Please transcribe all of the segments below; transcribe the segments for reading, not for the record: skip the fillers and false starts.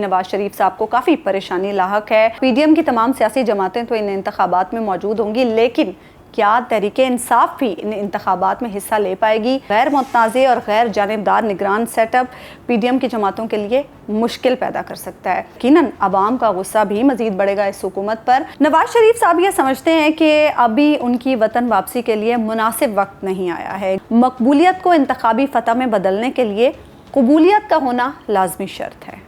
نواز شریف صاحب کو کافی پریشانی لاحق ہے۔ پی ڈی ایم کی تمام سیاسی جماعتیں تو ان انتخابات میں موجود ہوں گی، لیکن کیا تحریک انصاف بھی ان انتخابات میں حصہ لے پائے گی؟ غیر متنازع اور غیر جانبدار نگران setup P D M کی جماعتوں کے لیے مشکل پیدا کر سکتا ہے۔ یقیناً عوام کا غصہ بھی مزید بڑھے گا اس حکومت پر۔ نواز شریف صاحب یہ سمجھتے ہیں کہ ابھی ان کی وطن واپسی کے لیے مناسب وقت نہیں آیا ہے۔ مقبولیت کو انتخابی فتح میں بدلنے کے لیے قبولیت کا ہونا لازمی شرط ہے۔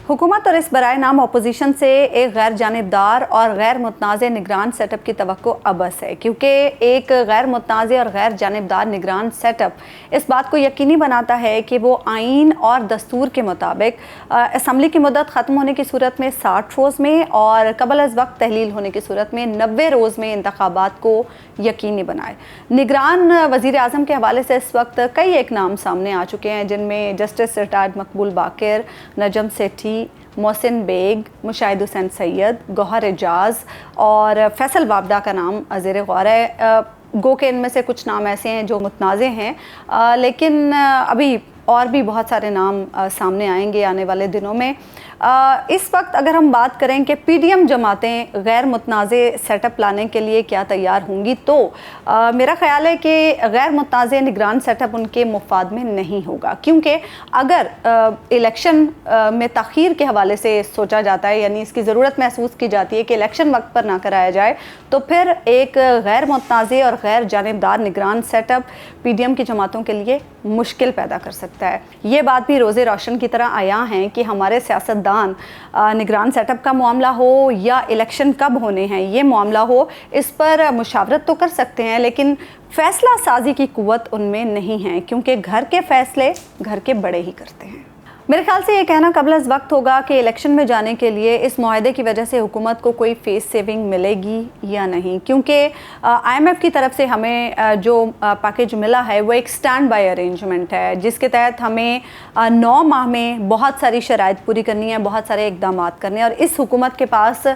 حکومت اور اس برائے نام اپوزیشن سے ایک غیر جانبدار اور غیر متنازع نگران سیٹ اپ کی توقع ابس ہے، کیونکہ ایک غیر متنازع اور غیر جانبدار نگران سیٹ اپ اس بات کو یقینی بناتا ہے کہ وہ آئین اور دستور کے مطابق اسمبلی کی مدت ختم ہونے کی صورت میں 60 روز میں اور قبل از وقت تحلیل ہونے کی صورت میں 90 روز میں انتخابات کو یقینی بنائے۔ نگران وزیر اعظم کے حوالے سے اس وقت کئی ایک نام سامنے آ چکے ہیں، جن میں جسٹس ریٹائرڈ مقبول باقر، نجم سیٹھی، محسن بیگ، مشاہد حسین سید، گوہر اعجاز اور فیصل وابڈا کا نام زیر غور ہے۔ گو کہ ان میں سے کچھ نام ایسے ہیں جو متنازع ہیں، لیکن ابھی اور بھی بہت سارے نام سامنے آئیں گے آنے والے دنوں میں۔ اس وقت اگر ہم بات کریں کہ پی ڈی ایم جماعتیں غیر متنازع سیٹ اپ لانے کے لیے کیا تیار ہوں گی، تو میرا خیال ہے کہ غیر متنازع نگران سیٹ اپ ان کے مفاد میں نہیں ہوگا، کیونکہ اگر الیکشن میں تاخیر کے حوالے سے سوچا جاتا ہے، یعنی اس کی ضرورت محسوس کی جاتی ہے کہ الیکشن وقت پر نہ کرایا جائے، تو پھر ایک غیر متنازع اور غیر جانبدار نگران setup P D M کی جماعتوں کے لیے مشکل پیدا کر سکتا ہے۔ یہ بات بھی روز روشن کی طرح عیاں ہیں کہ ہمارے سیاستدان نگران سیٹ اپ کا معاملہ ہو یا الیکشن کب ہونے ہیں یہ معاملہ ہو، اس پر مشاورت تو کر سکتے ہیں، لیکن فیصلہ سازی کی قوت ان میں نہیں ہے، کیونکہ گھر کے فیصلے گھر کے بڑے ہی کرتے ہیں۔ میرے خیال سے یہ کہنا قبل از وقت ہوگا کہ الیکشن میں جانے کے لیے اس معاہدے کی وجہ سے حکومت کو کوئی فیس سیونگ ملے گی یا نہیں، کیونکہ آئی ایم ایف کی طرف سے ہمیں جو پیکیج ملا ہے وہ ایک سٹینڈ بائی ارینجمنٹ ہے، جس کے تحت ہمیں 9 ماہ میں بہت ساری شرائط پوری کرنی ہے، بہت سارے اقدامات کرنے ہیں، اور اس حکومت کے پاس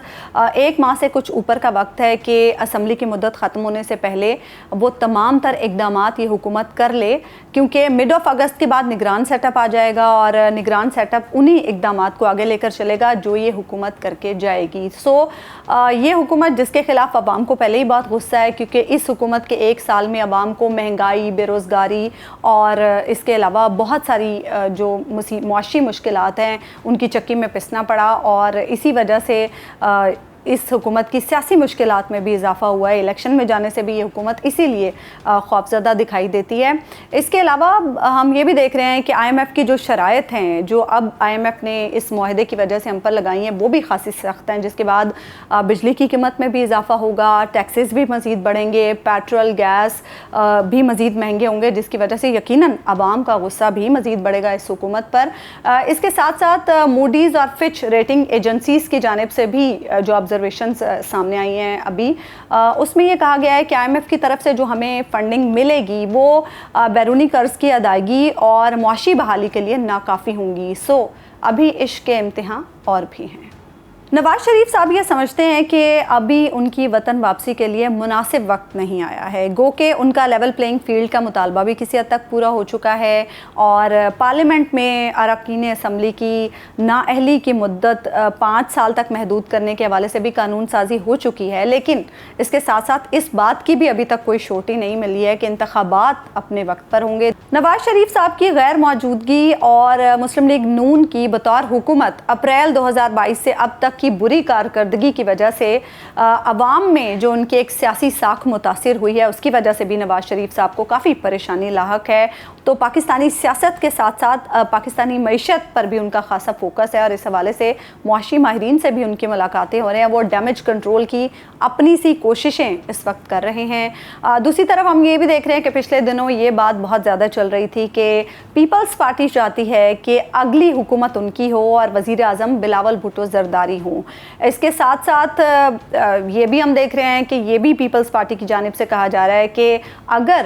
1 ماہ سے کچھ اوپر کا وقت ہے کہ اسمبلی کی مدت ختم ہونے سے پہلے وہ تمام تر اقدامات یہ حکومت کر لے، کیونکہ مڈ آف اگست کے بعد نگران سیٹ اپ آ جائے گا اور نگران سیٹ اپ انہی اقدامات کو آگے لے کر چلے گا جو یہ حکومت کر کے جائے گی۔ یہ حکومت جس کے خلاف عوام کو پہلے ہی بہت غصہ ہے، کیونکہ اس حکومت کے 1 سال میں عوام کو مہنگائی، بے روزگاری اور اس کے علاوہ بہت ساری جو معاشی مشکلات ہیں ان کی چکی میں پسنا پڑا، اور اسی وجہ سے اس حکومت کی سیاسی مشکلات میں بھی اضافہ ہوا ہے۔ الیکشن میں جانے سے بھی یہ حکومت اسی لیے خوفزدہ دکھائی دیتی ہے۔ اس کے علاوہ ہم یہ بھی دیکھ رہے ہیں کہ آئی ایم ایف کی جو شرائط ہیں، جو اب آئی ایم ایف نے اس معاہدے کی وجہ سے ہم پر لگائی ہیں، وہ بھی خاصی سخت ہیں، جس کے بعد بجلی کی قیمت میں بھی اضافہ ہوگا، ٹیکسز بھی مزید بڑھیں گے، پیٹرول، گیس بھی مزید مہنگے ہوں گے، جس کی وجہ سے یقیناً عوام کا غصہ بھی مزید بڑھے گا اس حکومت پر۔ اس کے ساتھ ساتھ موڈیز اور فچ ریٹنگ ایجنسیز کی جانب سے بھی جو آبزرویشنز سامنے آئی ہیں ابھی، اس میں یہ کہا گیا ہے کہ آئی ایم ایف کی طرف سے جو ہمیں فنڈنگ ملے گی وہ بیرونی قرض کی ادائیگی اور معاشی بحالی کے لیے ناکافی ہوں گی۔ ابھی عشق کے امتحان اور بھی ہیں۔ نواز شریف صاحب یہ سمجھتے ہیں کہ ابھی ان کی وطن واپسی کے لیے مناسب وقت نہیں آیا ہے، گو کہ ان کا لیول پلینگ فیلڈ کا مطالبہ بھی کسی حد تک پورا ہو چکا ہے، اور پارلیمنٹ میں اراکین اسمبلی کی نااہلی کی مدت 5 سال تک محدود کرنے کے حوالے سے بھی قانون سازی ہو چکی ہے، لیکن اس کے ساتھ ساتھ اس بات کی بھی ابھی تک کوئی شورٹی نہیں ملی ہے کہ انتخابات اپنے وقت پر ہوں گے۔ نواز شریف صاحب کی غیر موجودگی اور مسلم لیگ نون کی بطور حکومت اپریل 2022 سے اب تک کی بری کارکردگی کی وجہ سے عوام میں جو ان کی ایک سیاسی ساکھ متاثر ہوئی ہے، اس کی وجہ سے بھی نواز شریف صاحب کو کافی پریشانی لاحق ہے۔ تو پاکستانی سیاست کے ساتھ ساتھ پاکستانی معیشت پر بھی ان کا خاصا فوکس ہے، اور اس حوالے سے معاشی ماہرین سے بھی ان کی ملاقاتیں ہو رہی ہیں، وہ ڈیمیج کنٹرول کی اپنی سی کوششیں اس وقت کر رہے ہیں۔ دوسری طرف ہم یہ بھی دیکھ رہے ہیں کہ پچھلے دنوں یہ بات بہت زیادہ چل رہی تھی کہ پیپلز پارٹی چاہتی ہے کہ اگلی حکومت ان کی ہو اور وزیر اعظم بلاول بھٹو زرداری ہوں۔ اس کے ساتھ ساتھ یہ بھی ہم دیکھ رہے ہیں کہ یہ بھی پیپلز پارٹی کی جانب سے کہا جا رہا ہے کہ اگر